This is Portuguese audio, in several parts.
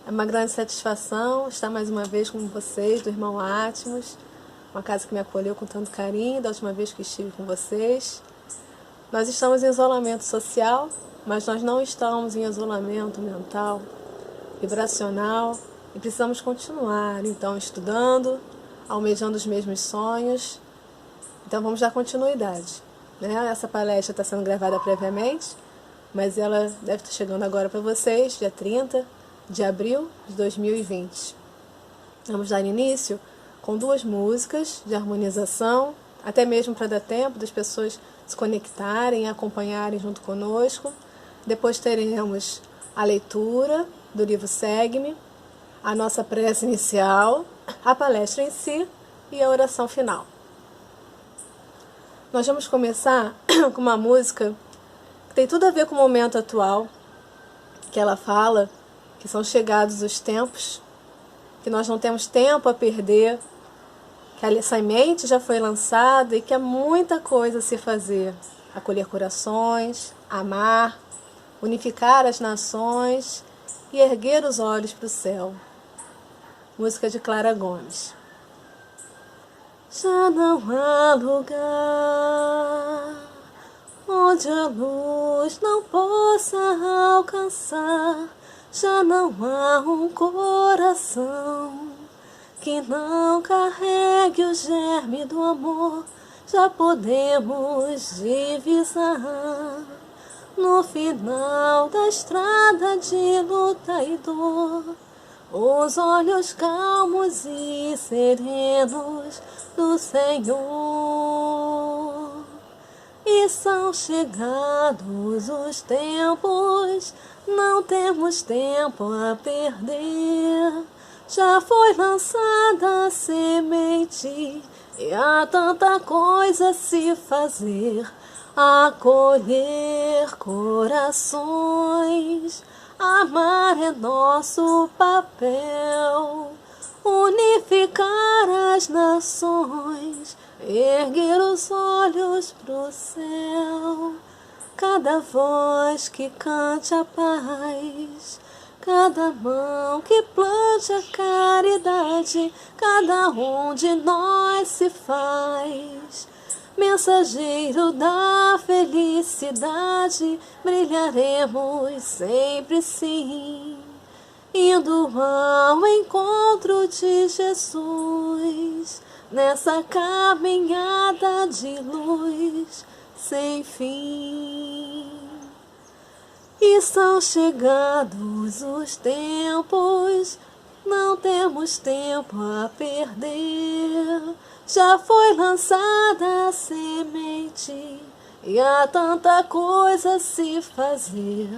É uma grande satisfação estar mais uma vez com vocês, do Irmão Atmos, uma casa que me acolheu com tanto carinho da última vez que estive com vocês. Nós estamos em isolamento social, mas nós não estamos em isolamento mental, vibracional, e precisamos continuar, então, estudando, almejando os mesmos sonhos. Então vamos dar continuidade, né? Essa palestra está sendo gravada previamente, mas ela deve estar chegando agora para vocês, dia 30 de abril de 2020. Vamos dar início com 2 músicas de harmonização, até mesmo para dar tempo das pessoas se conectarem e acompanharem junto conosco. Depois teremos a leitura do livro Segue-me, a nossa prece inicial, a palestra em si e a oração final. Nós vamos começar com uma música que tem tudo a ver com o momento atual, que ela fala que são chegados os tempos, que nós não temos tempo a perder, que a semente já foi lançada e que há muita coisa a se fazer. Acolher corações, amar, unificar as nações e erguer os olhos para o céu. Música de Clara Gomes. Já não há lugar onde a luz não possa alcançar. Já não há um coração que não carregue o germe do amor. Já podemos divisar no final da estrada de luta e dor os olhos calmos e serenos do Senhor. E são chegados os tempos, não temos tempo a perder. Já foi lançada a semente e há tanta coisa a se fazer. Acolher corações, amar é nosso papel. Unificar as nações, erguer os olhos pro céu. Cada voz que cante a paz, cada mão que plante a caridade, cada um de nós se faz mensageiro da felicidade. Brilharemos sempre sim, indo ao encontro de Jesus, nessa caminhada de luz sem fim. E são chegados os tempos, não temos tempo a perder. Já foi lançada a semente e há tanta coisa a se fazer.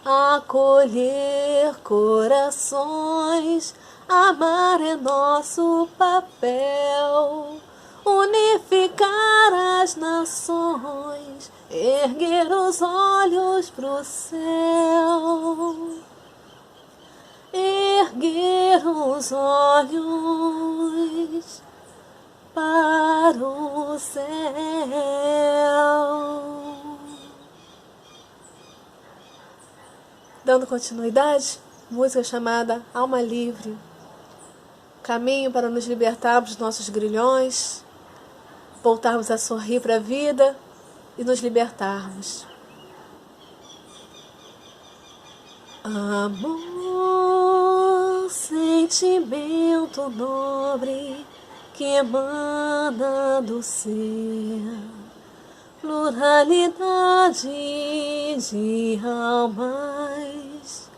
Acolher corações, amar é nosso papel. Unificar as nações, erguer os olhos pro céu. Erguer os olhos para o céu. Dando continuidade, música chamada Alma Livre, caminho para nos libertarmos dos nossos grilhões, voltarmos a sorrir para a vida e nos libertarmos. Amor, sentimento nobre que emana do ser, pluralidade de almas,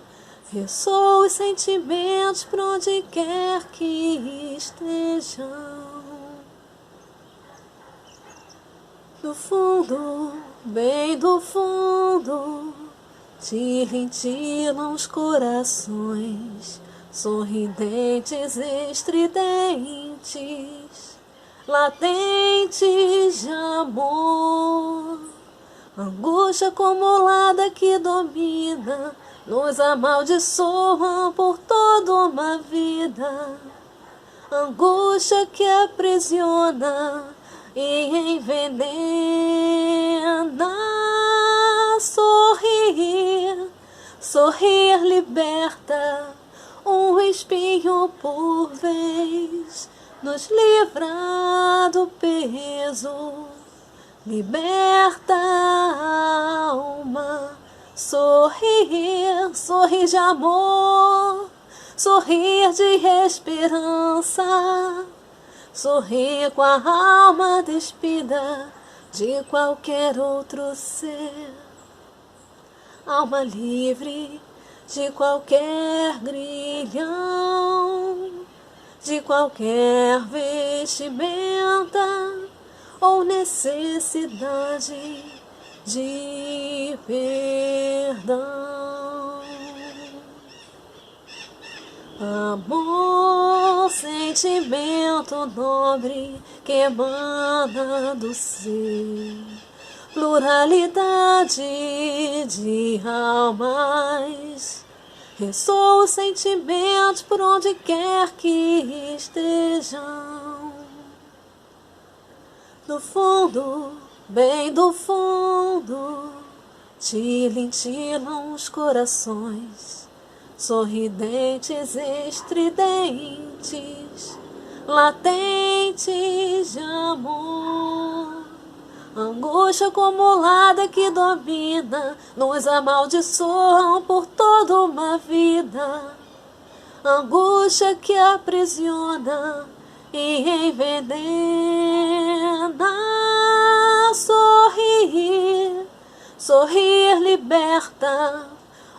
ressoa os sentimentos por onde quer que estejam. Do fundo, bem do fundo, tilintilam os corações, sorridentes, estridentes, latentes de amor. Angústia acumulada que domina, nos amaldiçoam por toda uma vida. Angústia que aprisiona e envenena. Sorrir, sorrir liberta um espinho por vez, nos livra do peso, liberta a alma, sorrir, sorrir de amor, sorrir de esperança, sorrir com a alma despida de qualquer outro ser, alma livre de qualquer grilhão, de qualquer vestimenta ou necessidade de perdão. Amor, sentimento nobre que emana do ser, pluralidade de almas, ressoa os sentimentos por onde quer que estejam. Do fundo, bem do fundo, tilintilam os corações, sorridentes, estridentes, latentes de amor. Angústia acumulada que domina, nos amaldiçoam por toda uma vida. Angústia que aprisiona e envenena. Sorrir, sorrir liberta,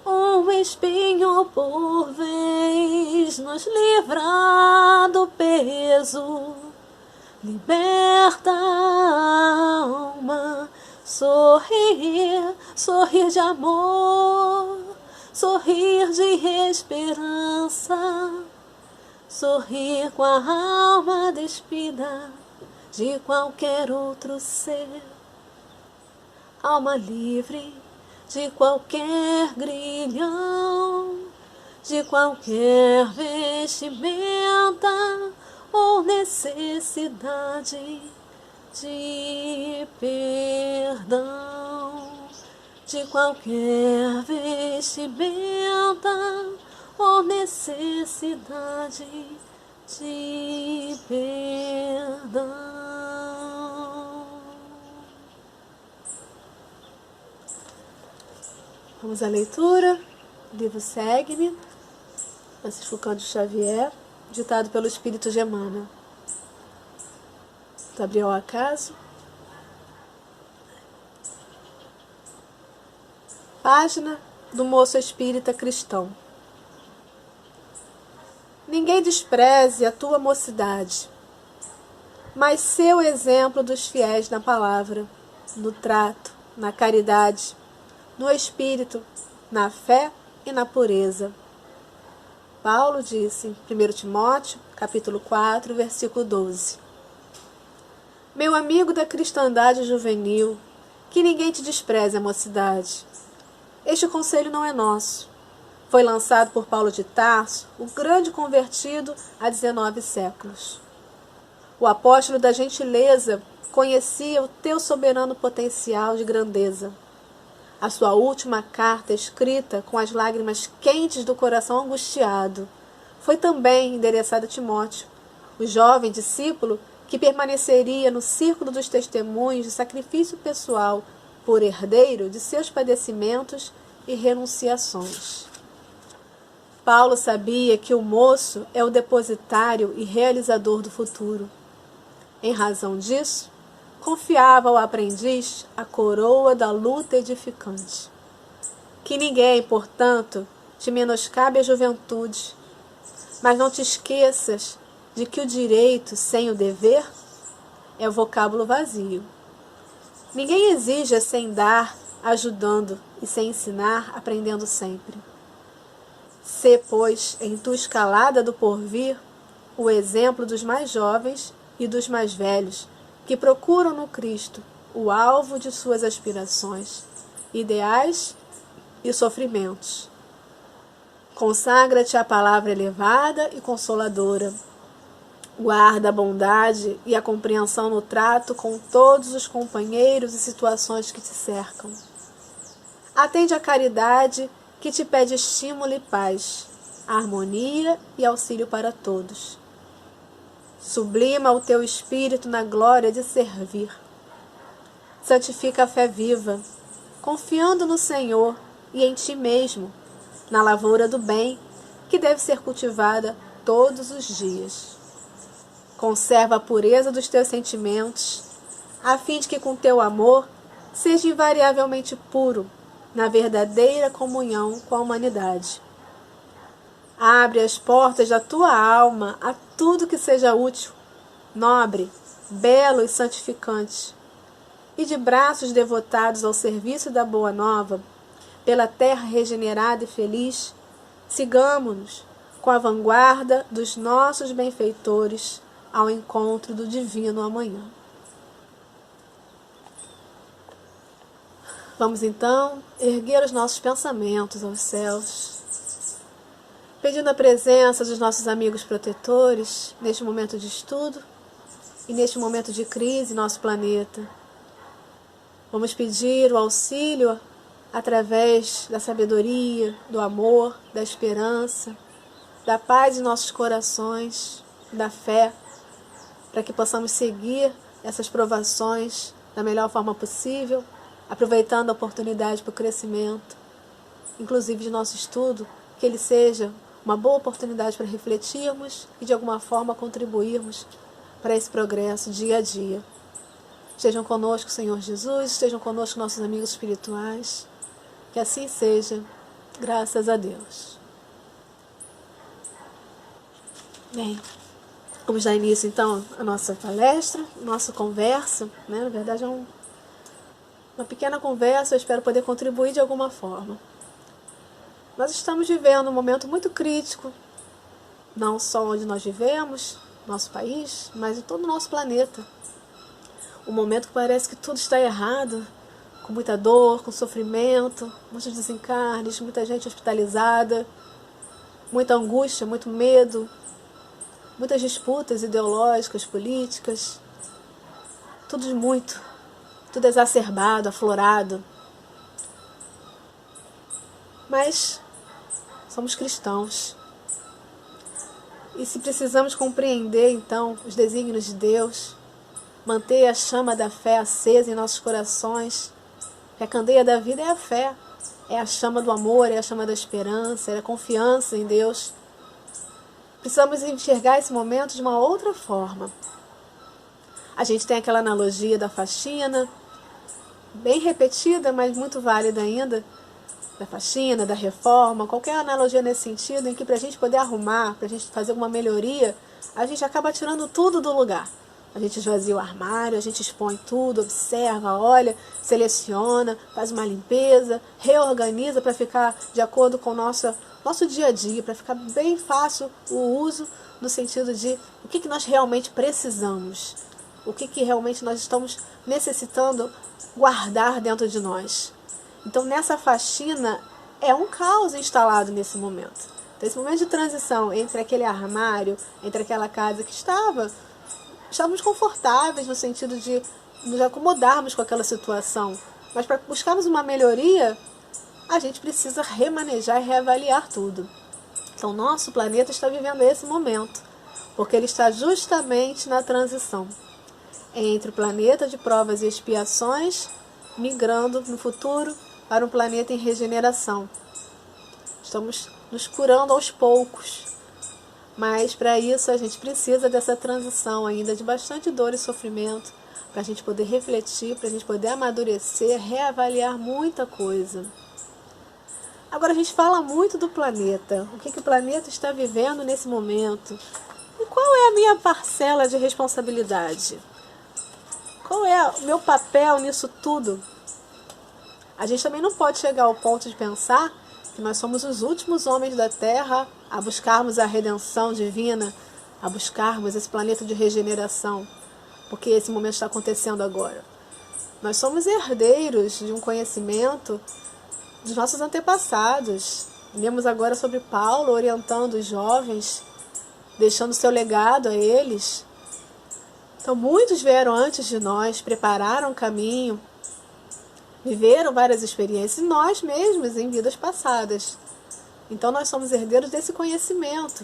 um espinho por vez, nos livra do peso, liberta a alma, sorrir, sorrir de amor, sorrir de esperança, sorrir com a alma despida de qualquer outro ser, alma livre de qualquer grilhão, de qualquer vestimenta ou necessidade de perdão, de qualquer vestimenta ou necessidade de perdão. Vamos à leitura. O livro Segue-me, Francisco Cândido Xavier, ditado pelo Espírito de Emmanuel. Gabriel Acaso. Página do Moço Espírita Cristão. Ninguém despreze a tua mocidade, mas sê o exemplo dos fiéis na palavra, no trato, na caridade, no espírito, na fé e na pureza. Paulo disse em 1 Timóteo, capítulo 4, versículo 12. Meu amigo da cristandade juvenil, que ninguém te despreze a mocidade. Este conselho não é nosso. Foi lançado por Paulo de Tarso, o grande convertido há 19 séculos. O apóstolo da gentileza conhecia o teu soberano potencial de grandeza. A sua última carta, escrita com as lágrimas quentes do coração angustiado, foi também endereçada a Timóteo, o jovem discípulo que permaneceria no círculo dos testemunhos de sacrifício pessoal por herdeiro de seus padecimentos e renunciações. Paulo sabia que o moço é o depositário e realizador do futuro. Em razão disso, confiava ao aprendiz a coroa da luta edificante. Que ninguém, portanto, te menoscabe a juventude, mas não te esqueças de que o direito sem o dever é vocábulo vazio. Ninguém exige sem dar, ajudando, e sem ensinar, aprendendo sempre. Sê, pois, em tua escalada do porvir, o exemplo dos mais jovens e dos mais velhos, que procuram no Cristo o alvo de suas aspirações, ideais e sofrimentos. Consagra-te à palavra elevada e consoladora. Guarda a bondade e a compreensão no trato com todos os companheiros e situações que te cercam. Atende à caridade que te pede estímulo e paz. harmonia e auxílio para todos. Sublima o teu espírito na glória de servir. Santifica a fé viva, confiando no Senhor e em ti mesmo, na lavoura do bem, que deve ser cultivada todos os dias. Conserva a pureza dos teus sentimentos, a fim de que com teu amor seja invariavelmente puro, na verdadeira comunhão com a humanidade. Abre as portas da tua alma a tudo que seja útil, nobre, belo e santificante, e de braços devotados ao serviço da Boa Nova, pela terra regenerada e feliz, sigamo-nos com a vanguarda dos nossos benfeitores ao encontro do divino amanhã. Vamos então erguer os nossos pensamentos aos céus, pedindo a presença dos nossos amigos protetores neste momento de estudo e neste momento de crise em nosso planeta. Vamos pedir o auxílio através da sabedoria, do amor, da esperança, da paz em nossos corações, da fé, para que possamos seguir essas provações da melhor forma possível, aproveitando a oportunidade para o crescimento, inclusive de nosso estudo, que ele seja uma boa oportunidade para refletirmos e de alguma forma contribuirmos para esse progresso dia a dia. Estejam conosco, Senhor Jesus, estejam conosco nossos amigos espirituais, que assim seja, graças a Deus. Bem, vamos dar início então à nossa palestra, nossa conversa, né? Na verdade é uma pequena conversa, eu espero poder contribuir de alguma forma. Nós estamos vivendo um momento muito crítico, não só onde nós vivemos, nosso país, mas em todo o nosso planeta. Um momento que parece que tudo está errado, com muita dor, com sofrimento, muitos desencarnes, muita gente hospitalizada, muita angústia, muito medo, muitas disputas ideológicas, políticas, tudo exacerbado, aflorado. Mas somos cristãos. E se precisamos compreender, então, os desígnios de Deus, manter a chama da fé acesa em nossos corações, que a candeia da vida é a fé, é a chama do amor, é a chama da esperança, é a confiança em Deus. Precisamos enxergar esse momento de uma outra forma. A gente tem aquela analogia da faxina, bem repetida, mas muito válida ainda, da faxina, da reforma, qualquer analogia nesse sentido, em que para a gente poder arrumar, para a gente fazer uma melhoria, a gente acaba tirando tudo do lugar. A gente esvazia o armário, a gente expõe tudo, observa, olha, seleciona, faz uma limpeza, reorganiza para ficar de acordo com o nosso dia a dia, para ficar bem fácil o uso, no sentido de o que nós realmente precisamos, o que realmente nós estamos necessitando guardar dentro de nós. Então, nessa faxina, é um caos instalado nesse momento. Então, esse momento de transição entre aquele armário, entre aquela casa que estávamos confortáveis no sentido de nos acomodarmos com aquela situação. Mas para buscarmos uma melhoria, a gente precisa remanejar e reavaliar tudo. Então, nosso planeta está vivendo esse momento, porque ele está justamente na transição entre o planeta de provas e expiações, migrando no futuro para um planeta em regeneração. Estamos nos curando aos poucos, mas para isso a gente precisa dessa transição ainda de bastante dor e sofrimento, para a gente poder refletir, para a gente poder amadurecer, reavaliar muita coisa. Agora a gente fala muito do planeta, o que o planeta está vivendo nesse momento. E qual é a minha parcela de responsabilidade? Qual é o meu papel nisso tudo? A gente também não pode chegar ao ponto de pensar que nós somos os últimos homens da Terra a buscarmos a redenção divina, a buscarmos esse planeta de regeneração, porque esse momento está acontecendo agora. Nós somos herdeiros de um conhecimento dos nossos antepassados. Lemos agora sobre Paulo orientando os jovens, deixando seu legado a eles. Então, muitos vieram antes de nós, prepararam o caminho, viveram várias experiências, nós mesmos em vidas passadas. Então nós somos herdeiros desse conhecimento.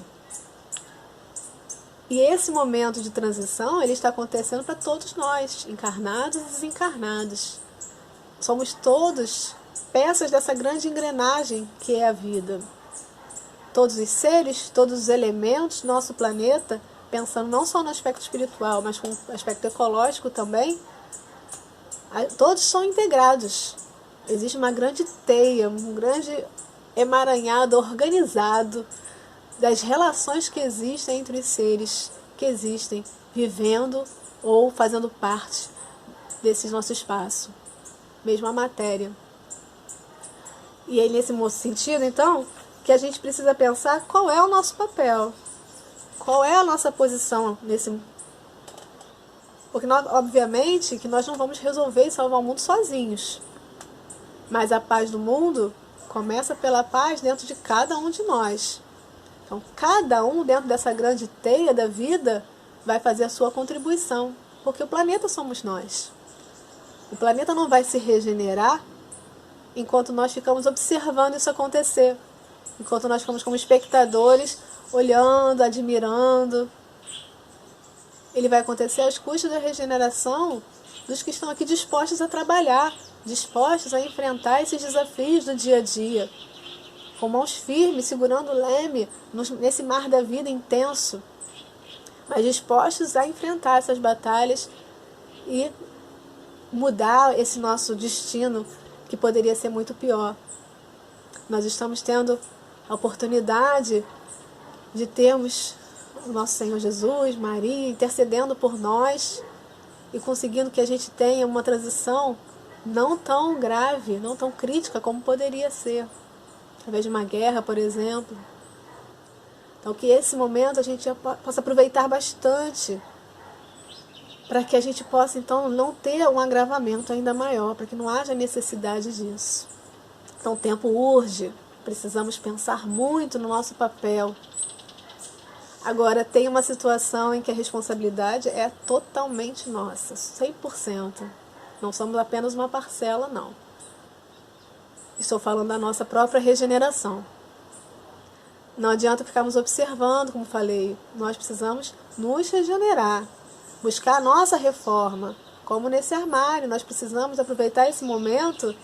E esse momento de transição, ele está acontecendo para todos nós, encarnados e desencarnados. Somos todos peças dessa grande engrenagem que é a vida. Todos os seres, todos os elementos do nosso planeta, pensando não só no aspecto espiritual, mas com o aspecto ecológico também, todos são integrados. Existe uma grande teia, um grande emaranhado, organizado das relações que existem entre os seres que existem, vivendo ou fazendo parte desse nosso espaço, mesmo a matéria. E é nesse sentido, então, que a gente precisa pensar qual é o nosso papel, qual é a nossa posição nesse. Porque, obviamente, que nós não vamos resolver e salvar o mundo sozinhos. Mas a paz do mundo começa pela paz dentro de cada um de nós. Então, cada um dentro dessa grande teia da vida vai fazer a sua contribuição, porque o planeta somos nós. O planeta não vai se regenerar enquanto nós ficamos observando isso acontecer, enquanto nós ficamos como espectadores, olhando, admirando. Ele vai acontecer às custas da regeneração dos que estão aqui dispostos a trabalhar, dispostos a enfrentar esses desafios do dia a dia, com mãos firmes, segurando o leme nesse mar da vida intenso, mas dispostos a enfrentar essas batalhas e mudar esse nosso destino, que poderia ser muito pior. Nós estamos tendo a oportunidade de termos o nosso Senhor Jesus, Maria, intercedendo por nós e conseguindo que a gente tenha uma transição não tão grave, não tão crítica como poderia ser, através de uma guerra, por exemplo. Então, que esse momento a gente possa aproveitar bastante, para que a gente possa, então, não ter um agravamento ainda maior, para que não haja necessidade disso. Então, o tempo urge, precisamos pensar muito no nosso papel. Agora, tem uma situação em que a responsabilidade é totalmente nossa, 100%. Não somos apenas uma parcela, não. Estou falando da nossa própria regeneração. Não adianta ficarmos observando, como falei. Nós precisamos nos regenerar, buscar a nossa reforma. Como nesse armário, nós precisamos aproveitar esse momento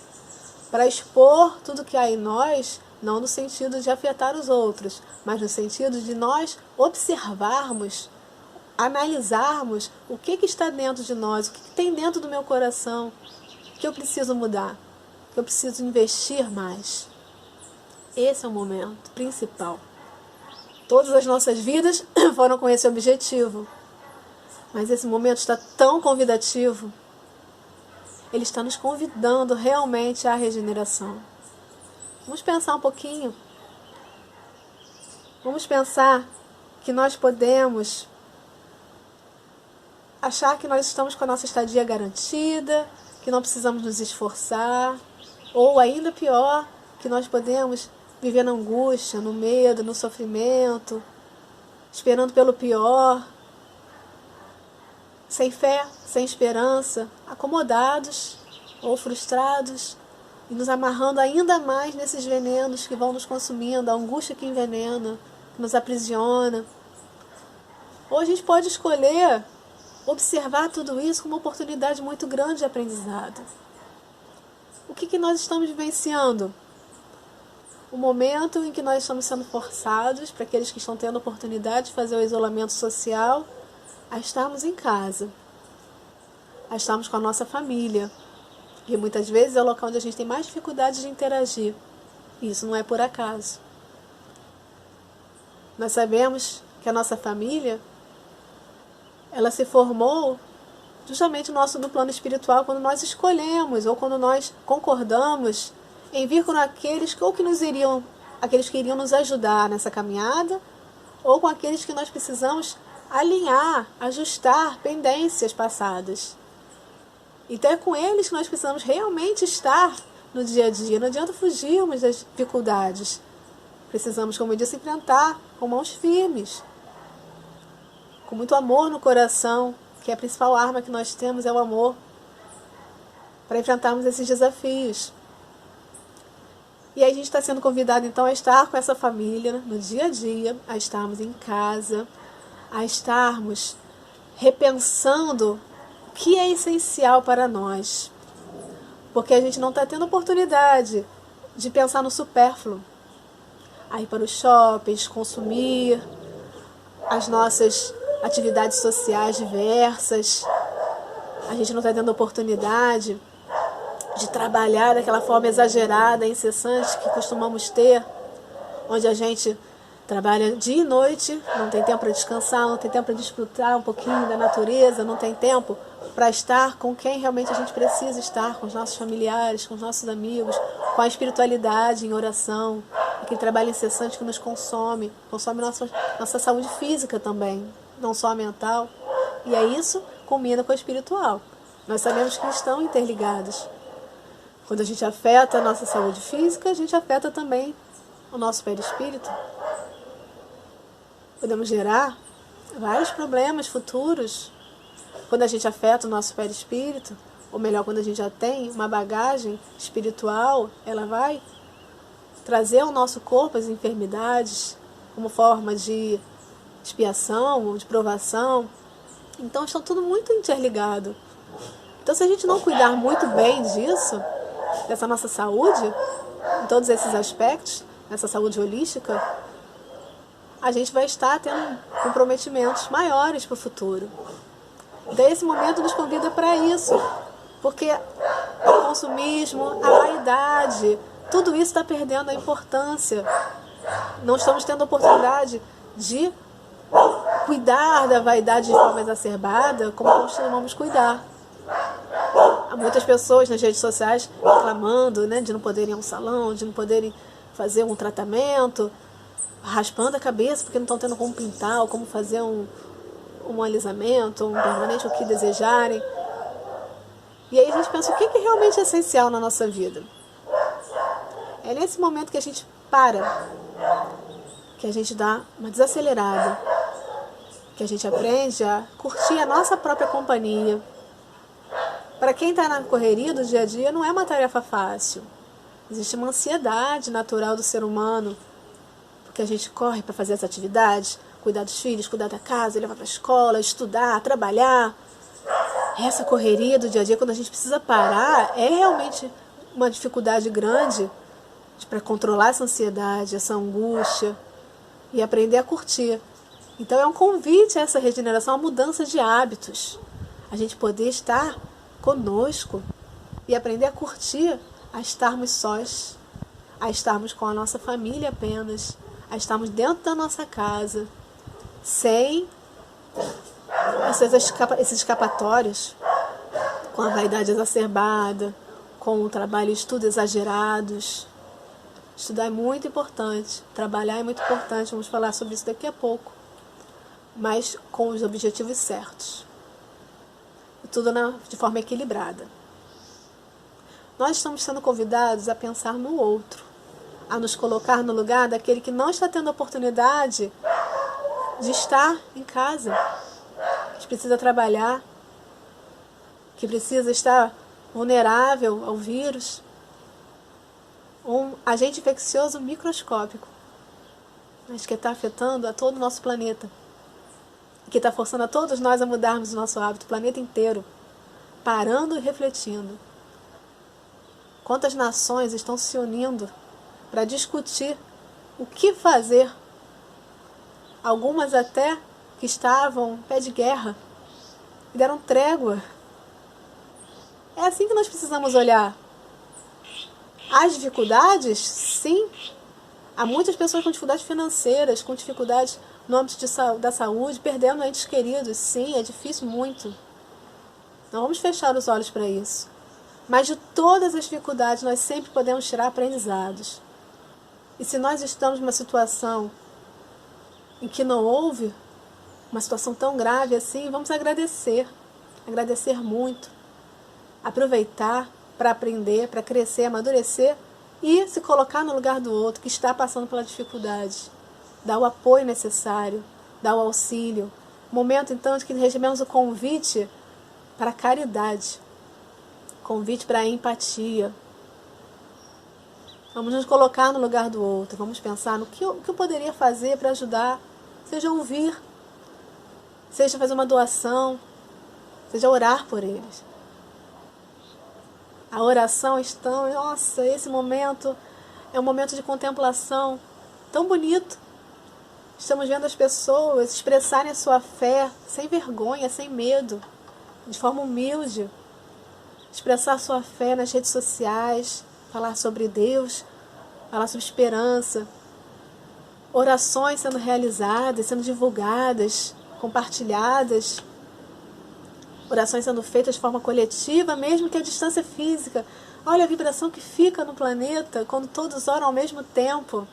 para expor tudo que há em nós, não no sentido de afetar os outros, mas no sentido de nós observarmos, analisarmos o que está dentro de nós, o que tem dentro do meu coração, que eu preciso mudar, que eu preciso investir mais. Esse é o momento principal. Todas as nossas vidas foram com esse objetivo, mas esse momento está tão convidativo. Ele está nos convidando realmente à regeneração. Vamos pensar um pouquinho. Vamos pensar que nós podemos achar que nós estamos com a nossa estadia garantida, que não precisamos nos esforçar, ou ainda pior, que nós podemos viver na angústia, no medo, no sofrimento, esperando pelo pior, sem fé, sem esperança, acomodados ou frustrados, e nos amarrando ainda mais nesses venenos que vão nos consumindo, a angústia que envenena, que nos aprisiona. Ou a gente pode escolher observar tudo isso como uma oportunidade muito grande de aprendizado. O que nós estamos vivenciando? O momento em que nós estamos sendo forçados, para aqueles que estão tendo a oportunidade de fazer o isolamento social, a estarmos em casa, a estarmos com a nossa família, que muitas vezes é o local onde a gente tem mais dificuldade de interagir. E isso não é por acaso. Nós sabemos que a nossa família, ela se formou justamente no plano espiritual, quando nós escolhemos ou quando nós concordamos em vir com aqueles aqueles que iriam nos ajudar nessa caminhada, ou com aqueles que nós precisamos alinhar, ajustar pendências passadas. Então é com eles que nós precisamos realmente estar no dia a dia. Não adianta fugirmos das dificuldades. Precisamos, como eu disse, enfrentar com mãos firmes, com muito amor no coração, que a principal arma que nós temos é o amor, para enfrentarmos esses desafios. E aí a gente está sendo convidado então a estar com essa família no dia a dia, a estarmos em casa, a estarmos repensando o que é essencial para nós. Porque a gente não está tendo oportunidade de pensar no supérfluo. A ir para os shoppings, consumir as nossas atividades sociais diversas. A gente não está tendo oportunidade de trabalhar daquela forma exagerada, incessante que costumamos ter, onde a gente trabalha dia e noite, não tem tempo para descansar, não tem tempo para desfrutar um pouquinho da natureza, não tem tempo para estar com quem realmente a gente precisa estar, com os nossos familiares, com os nossos amigos, com a espiritualidade em oração, aquele trabalho incessante que nos consome nossa saúde física também, não só a mental. E aí isso combina com a espiritual. Nós sabemos que estão interligados. Quando a gente afeta a nossa saúde física, a gente afeta também o nosso perispírito. Podemos gerar vários problemas futuros quando a gente afeta o nosso perispírito, ou melhor, quando a gente já tem uma bagagem espiritual, ela vai trazer ao nosso corpo as enfermidades como forma de expiação ou de provação. Então, estão tudo muito interligado. Então, se a gente não cuidar muito bem disso, dessa nossa saúde, em todos esses aspectos, nessa saúde holística, a gente vai estar tendo comprometimentos maiores para o futuro. Daí esse momento nos convida para isso, porque o consumismo, a vaidade, tudo isso está perdendo a importância. Não estamos tendo a oportunidade de cuidar da vaidade de forma exacerbada como costumamos cuidar. Há muitas pessoas nas redes sociais reclamando, né, de não poderem ir a um salão, de não poderem fazer um tratamento, raspando a cabeça porque não estão tendo como pintar, ou como fazer um alisamento, um permanente, o que desejarem. E aí a gente pensa, o que é realmente essencial na nossa vida? É nesse momento que a gente para, que a gente dá uma desacelerada, que a gente aprende a curtir a nossa própria companhia. Para quem está na correria do dia a dia, não é uma tarefa fácil. Existe uma ansiedade natural do ser humano, porque a gente corre para fazer as atividades, cuidar dos filhos, cuidar da casa, levar para a escola, estudar, trabalhar. Essa correria do dia a dia, quando a gente precisa parar, é realmente uma dificuldade grande para controlar essa ansiedade, essa angústia e aprender a curtir. Então é um convite a essa regeneração, a mudança de hábitos. A gente poder estar conosco e aprender a curtir, a estarmos sós, a estarmos com a nossa família apenas, a estarmos dentro da nossa casa, sem esses escapatórios, com a vaidade exacerbada, com o trabalho e estudo exagerados. Estudar é muito importante, trabalhar é muito importante, vamos falar sobre isso daqui a pouco, mas com os objetivos certos. E tudo de forma equilibrada. Nós estamos sendo convidados a pensar no outro, a nos colocar no lugar daquele que não está tendo a oportunidade de estar em casa, que precisa trabalhar, que precisa estar vulnerável ao vírus, um agente infeccioso microscópico, mas que está afetando a todo o nosso planeta, que está forçando a todos nós a mudarmos o nosso hábito, o planeta inteiro, parando e refletindo. Quantas nações estão se unindo para discutir o que fazer? Algumas até que estavam em pé de guerra e deram trégua. É assim que nós precisamos olhar. As dificuldades, sim. Há muitas pessoas com dificuldades financeiras, com dificuldades no âmbito da saúde, perdendo entes queridos. Sim, é difícil muito. Não vamos fechar os olhos para isso. Mas de todas as dificuldades, nós sempre podemos tirar aprendizados. E se nós estamos numa situação em que não houve uma situação tão grave assim, vamos agradecer. Agradecer muito. Aproveitar para aprender, para crescer, amadurecer e se colocar no lugar do outro que está passando pela dificuldade. Dar o apoio necessário, dar o auxílio. Momento, então, de que recebemos o convite para a caridade. Convite para a empatia. Vamos nos colocar no lugar do outro. Vamos pensar no que eu poderia fazer para ajudar. Seja ouvir, seja fazer uma doação, seja orar por eles. A oração está... Nossa, esse momento é um momento de contemplação tão bonito. Estamos vendo as pessoas expressarem a sua fé sem vergonha, sem medo, de forma humilde. Expressar sua fé nas redes sociais, falar sobre Deus, falar sobre esperança. Orações sendo realizadas, sendo divulgadas, compartilhadas. Orações sendo feitas de forma coletiva, mesmo que a distância física. Olha a vibração que fica no planeta quando todos oram ao mesmo tempo.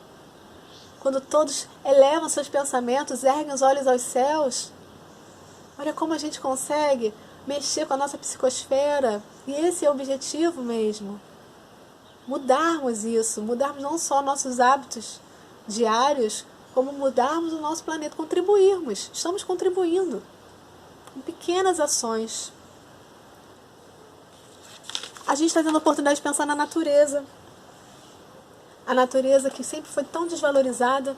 Quando todos elevam seus pensamentos, erguem os olhos aos céus. Olha como a gente consegue mexer com a nossa psicosfera. E esse é o objetivo mesmo. Mudarmos isso, mudarmos não só nossos hábitos diários, como mudarmos o nosso planeta, contribuirmos. Estamos contribuindo com pequenas ações. A gente está tendo a oportunidade de pensar na natureza. A natureza que sempre foi tão desvalorizada.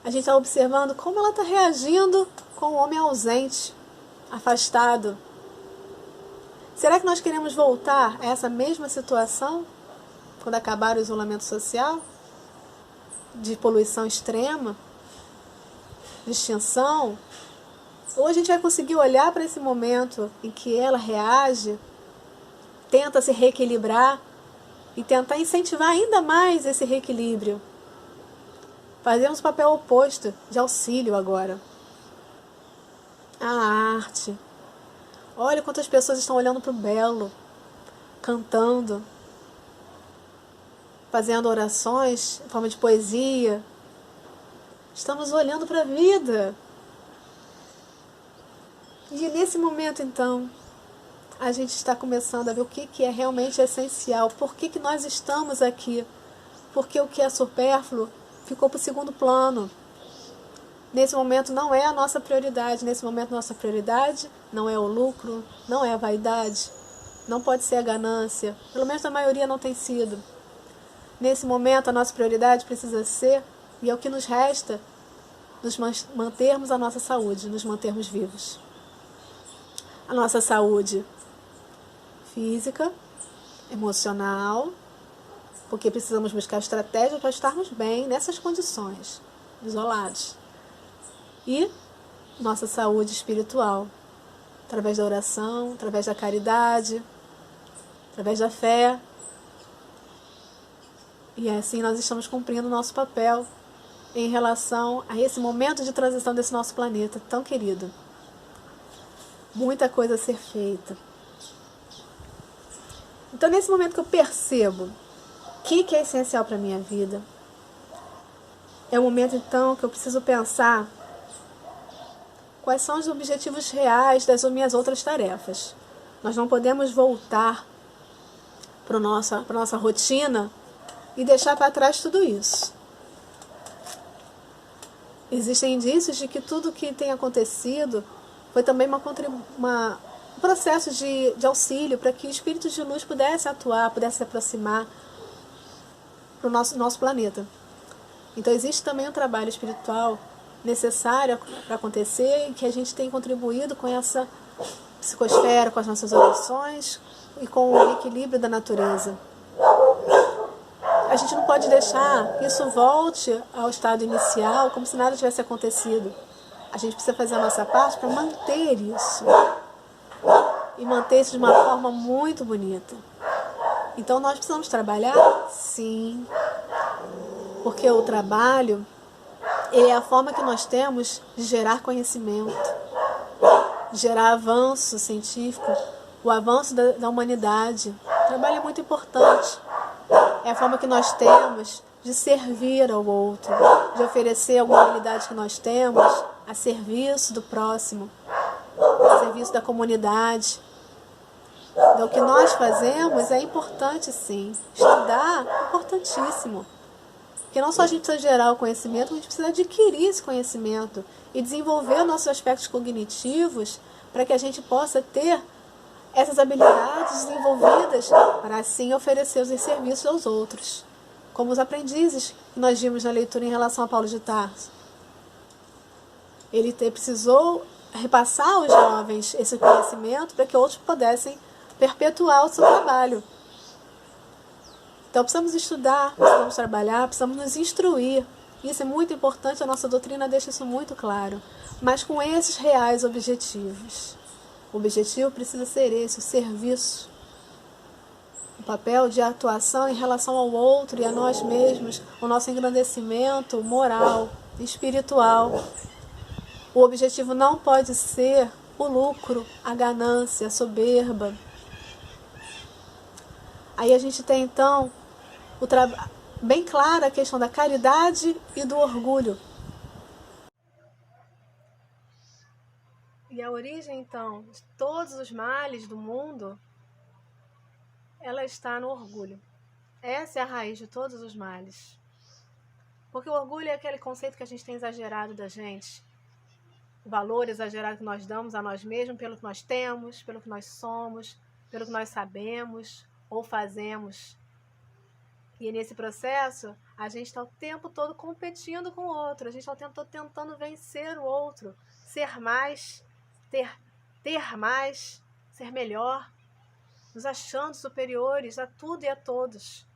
A gente está observando como ela está reagindo com o homem ausente, afastado. Será que nós queremos voltar a essa mesma situação quando acabar o isolamento social? De poluição extrema? De extinção? Ou a gente vai conseguir olhar para esse momento em que ela reage, tenta se reequilibrar e tentar incentivar ainda mais esse reequilíbrio? Fazemos o papel oposto, de auxílio agora. A arte. Olha quantas pessoas estão olhando para o belo, cantando, fazendo orações em forma de poesia. Estamos olhando para a vida. E nesse momento, então, a gente está começando a ver o que é realmente essencial. Por que nós estamos aqui? Porque o que é supérfluo ficou para o segundo plano. Nesse momento não é a nossa prioridade. Nesse momento nossa prioridade não é o lucro, não é a vaidade, não pode ser a ganância. Pelo menos a maioria não tem sido. Nesse momento a nossa prioridade precisa ser, e é o que nos resta, nos mantermos a nossa saúde, nos mantermos vivos. A nossa saúde física, emocional, porque precisamos buscar estratégias para estarmos bem nessas condições, isolados. E nossa saúde espiritual, através da oração, através da caridade, através da fé. E assim nós estamos cumprindo o nosso papel em relação a esse momento de transição desse nosso planeta tão querido. Muita coisa a ser feita. Então, nesse momento que eu percebo o que é essencial para a minha vida, é o momento, então, que eu preciso pensar quais são os objetivos reais das minhas outras tarefas. Nós não podemos voltar para a nossa rotina e deixar para trás tudo isso. Existem indícios de que tudo que tem acontecido foi também um processo de auxílio para que espíritos de luz pudessem atuar, pudessem se aproximar para o nosso planeta. Então existe também um trabalho espiritual necessário para acontecer e que a gente tem contribuído com essa psicosfera, com as nossas orações e com o equilíbrio da natureza. A gente não pode deixar que isso volte ao estado inicial como se nada tivesse acontecido. A gente precisa fazer a nossa parte para manter isso. E manter isso de uma forma muito bonita. Então nós precisamos trabalhar? Sim. Porque o trabalho, ele é a forma que nós temos de gerar conhecimento, de gerar avanço científico, o avanço da humanidade. O trabalho é muito importante. É a forma que nós temos de servir ao outro, de oferecer alguma habilidade que nós temos a serviço do próximo, a serviço da comunidade. Então, o que nós fazemos é importante, sim. Estudar é importantíssimo. Porque não só a gente precisa gerar o conhecimento, a gente precisa adquirir esse conhecimento e desenvolver nossos aspectos cognitivos para que a gente possa ter essas habilidades desenvolvidas para assim oferecer os serviços aos outros, como os aprendizes que nós vimos na leitura em relação a Paulo de Tarso. Ele precisou repassar aos jovens esse conhecimento para que outros pudessem perpetuar o seu trabalho. Então precisamos estudar, precisamos trabalhar, precisamos nos instruir. Isso é muito importante, a nossa doutrina deixa isso muito claro. Mas com esses reais objetivos. O objetivo precisa ser esse, o serviço. O papel de atuação em relação ao outro e a nós mesmos, o nosso engrandecimento moral, espiritual. O objetivo não pode ser o lucro, a ganância, a soberba. Aí a gente tem então bem clara a questão da caridade e do orgulho. E a origem então de todos os males do mundo, ela está no orgulho. Essa é a raiz de todos os males. Porque o orgulho é aquele conceito que a gente tem exagerado da gente. O valor exagerado que nós damos a nós mesmos pelo que nós temos, pelo que nós somos, pelo que nós sabemos ou fazemos. E nesse processo, a gente está o tempo todo competindo com o outro, a gente está o tempo todo tentando vencer o outro, ser mais, ter mais, ser melhor, nos achando superiores a tudo e a todos.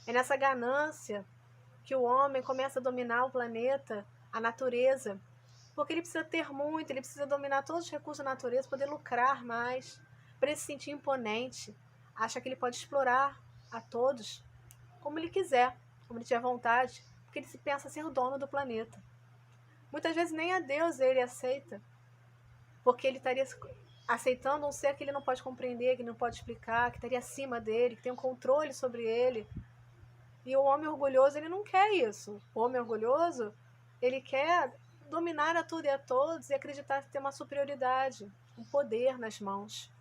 É nessa ganância que o homem começa a dominar o planeta, a natureza, porque ele precisa ter muito, ele precisa dominar todos os recursos da natureza, poder lucrar mais, para ele se sentir imponente, acha que ele pode explorar a todos como ele quiser, como ele tiver vontade, porque ele se pensa ser o dono do planeta. Muitas vezes nem a Deus ele aceita, porque ele estaria aceitando um ser que ele não pode compreender, que não pode explicar, que estaria acima dele, que tem um controle sobre ele. E o homem orgulhoso, ele não quer isso. O homem orgulhoso, ele quer dominar a tudo e a todos e acreditar que tem uma superioridade, um poder nas mãos.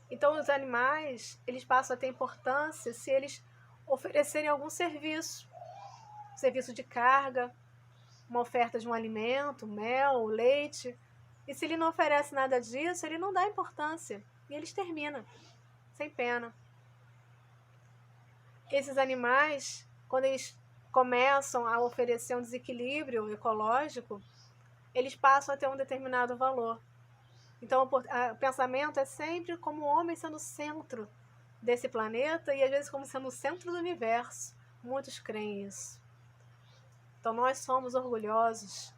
Então, os animais, eles passam a ter importância se eles oferecerem algum serviço de carga, uma oferta de um alimento, mel, leite. E se ele não oferece nada disso, ele não dá importância. E eles terminam, sem pena. Esses animais, quando eles começam a oferecer um desequilíbrio ecológico, eles passam a ter um determinado valor. Então, o pensamento é sempre como o homem sendo o centro desse planeta e às vezes como sendo o centro do universo. Muitos creem isso. Então, nós somos orgulhosos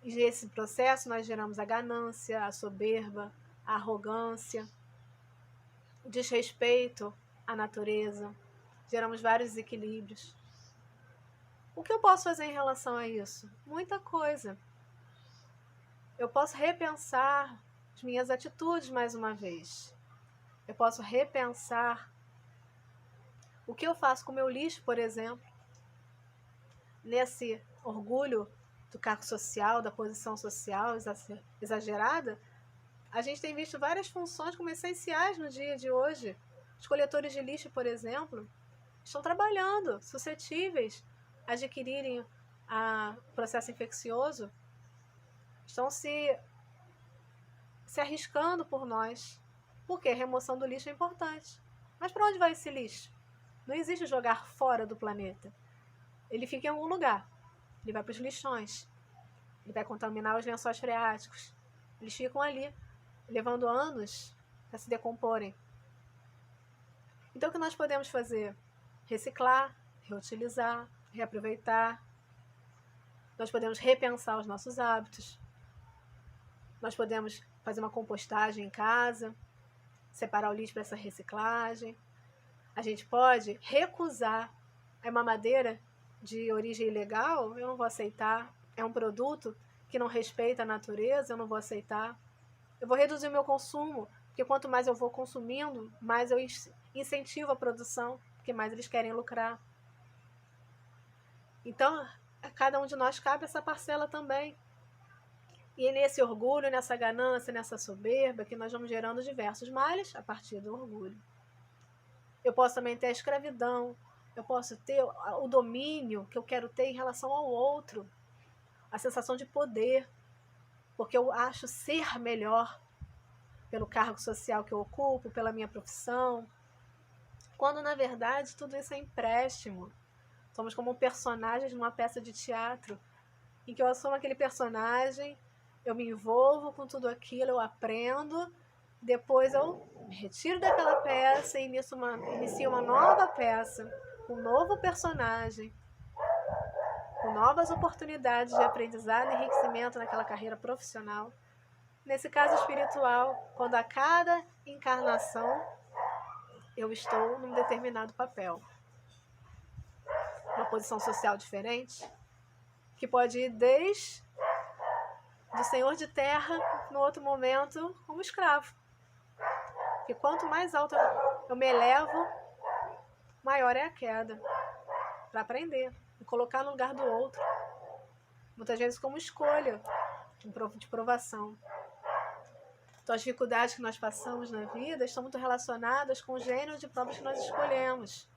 e nesse processo nós geramos a ganância, a soberba, a arrogância, o desrespeito à natureza. Geramos vários desequilíbrios. O que eu posso fazer em relação a isso? Muita coisa. Eu posso repensar as minhas atitudes mais uma vez. Eu posso repensar o que eu faço com o meu lixo, por exemplo. Nesse orgulho do cargo social, da posição social exagerada, a gente tem visto várias funções como essenciais no dia de hoje. Os coletores de lixo, por exemplo, estão trabalhando, suscetíveis a adquirirem o processo infeccioso, estão se arriscando por nós. Porque a remoção do lixo é importante. Mas para onde vai esse lixo? Não existe jogar fora do planeta. Ele fica em algum lugar. Ele vai para os lixões. Ele vai contaminar os lençóis freáticos. Eles ficam ali, levando anos para se decomporem. Então o que nós podemos fazer? Reciclar, reutilizar, reaproveitar. Nós podemos repensar os nossos hábitos. Nós podemos fazer uma compostagem em casa, separar o lixo para essa reciclagem. A gente pode recusar. É uma madeira de origem ilegal, eu não vou aceitar. É um produto que não respeita a natureza, eu não vou aceitar. Eu vou reduzir o meu consumo, porque quanto mais eu vou consumindo, mais eu incentivo a produção, porque mais eles querem lucrar. Então, a cada um de nós cabe essa parcela também. E é nesse orgulho, nessa ganância, nessa soberba, que nós vamos gerando diversos males a partir do orgulho. Eu posso também ter a escravidão, eu posso ter o domínio que eu quero ter em relação ao outro, a sensação de poder, porque eu acho ser melhor. pelo cargo social que eu ocupo, pela minha profissão, quando na verdade tudo isso é empréstimo. Somos como personagens numa peça de teatro, em que eu assumo aquele personagem, eu me envolvo com tudo aquilo, eu aprendo, depois eu me retiro daquela peça e inicio uma nova peça, um novo personagem, com novas oportunidades de aprendizado e enriquecimento naquela carreira profissional. Nesse caso espiritual, quando a cada encarnação eu estou num determinado papel, uma posição social diferente, que pode ir desde do senhor de terra, no outro momento, como escravo. Porque quanto mais alto eu me elevo, maior é a queda. Para aprender, me colocar no lugar do outro. Muitas vezes como escolha de provação. Então as dificuldades que nós passamos na vida estão muito relacionadas com o gênero de provas que nós escolhemos,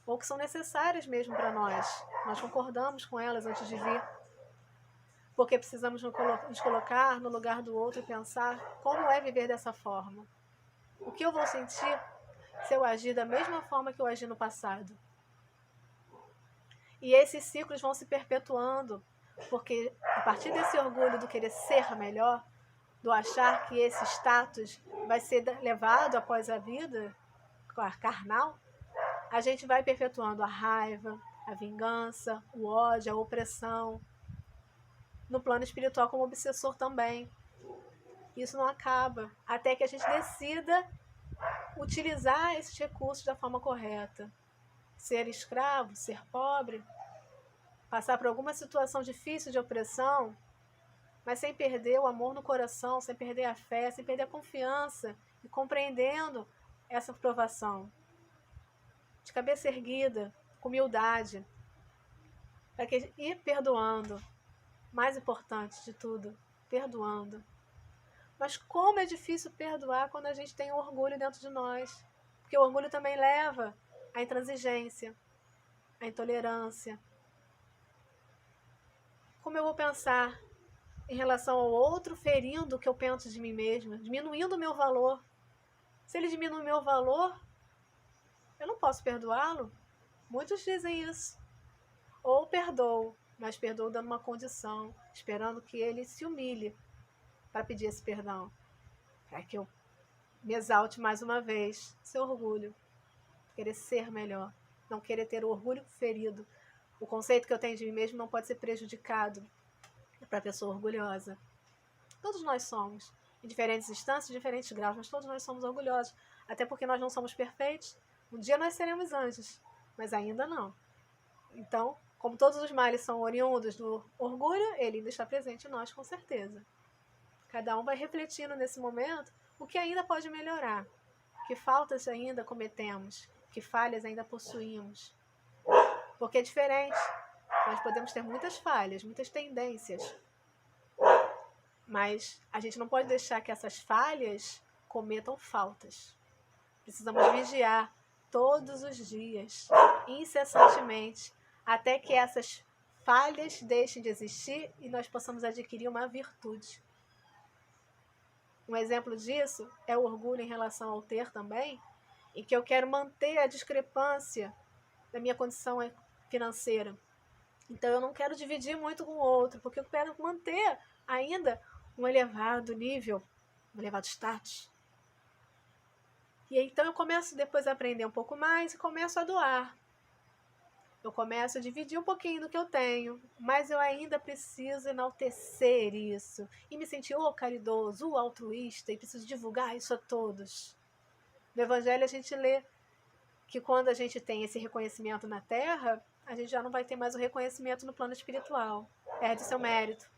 ou que são necessárias mesmo para nós. Nós concordamos com elas antes de vir, porque precisamos nos colocar no lugar do outro e pensar como é viver dessa forma. O que eu vou sentir se eu agir da mesma forma que eu agi no passado? E esses ciclos vão se perpetuando, porque a partir desse orgulho do querer ser melhor, do achar que esse status vai ser levado após a vida carnal, a gente vai perpetuando a raiva, a vingança, o ódio, a opressão. No plano espiritual como obsessor também. Isso não acaba, até que a gente decida utilizar esses recursos da forma correta. Ser escravo, ser pobre, passar por alguma situação difícil de opressão, mas sem perder o amor no coração, sem perder a fé, sem perder a confiança e compreendendo essa provação. De cabeça erguida, com humildade, para que ir perdoando. Mais importante de tudo, perdoando. Mas como é difícil perdoar quando a gente tem orgulho dentro de nós. Porque o orgulho também leva à intransigência, à intolerância. Como eu vou pensar em relação ao outro ferindo o que eu penso de mim mesma, diminuindo o meu valor? Se ele diminui o meu valor, eu não posso perdoá-lo. Muitos dizem isso. Ou perdoo, mas perdoo dando uma condição, esperando que ele se humilhe para pedir esse perdão. Para que eu me exalte mais uma vez. Seu orgulho. Querer ser melhor. Não querer ter o orgulho ferido. O conceito que eu tenho de mim mesmo não pode ser prejudicado para a pessoa orgulhosa. Todos nós somos. Em diferentes instâncias, em diferentes graus, mas todos nós somos orgulhosos. Até porque nós não somos perfeitos. Um dia nós seremos anjos, mas ainda não. Então, como todos os males são oriundos do orgulho, ele ainda está presente em nós, com certeza. Cada um vai refletindo nesse momento o que ainda pode melhorar, que faltas ainda cometemos, que falhas ainda possuímos. Porque é diferente. Nós podemos ter muitas falhas, muitas tendências, mas a gente não pode deixar que essas falhas cometam faltas. Precisamos vigiar todos os dias, incessantemente, até que essas falhas deixem de existir e nós possamos adquirir uma virtude. Um exemplo disso é o orgulho em relação ao ter também, em que eu quero manter a discrepância da minha condição financeira. Então eu não quero dividir muito com o outro, porque eu quero manter ainda um elevado nível, um elevado status. E então eu começo depois a aprender um pouco mais e começo a doar. Eu começo a dividir um pouquinho do que eu tenho, mas eu ainda preciso enaltecer isso e me sentir o caridoso, o altruísta, e preciso divulgar isso a todos. No Evangelho a gente lê que quando a gente tem esse reconhecimento na Terra, a gente já não vai ter mais o reconhecimento no plano espiritual. Perde seu mérito.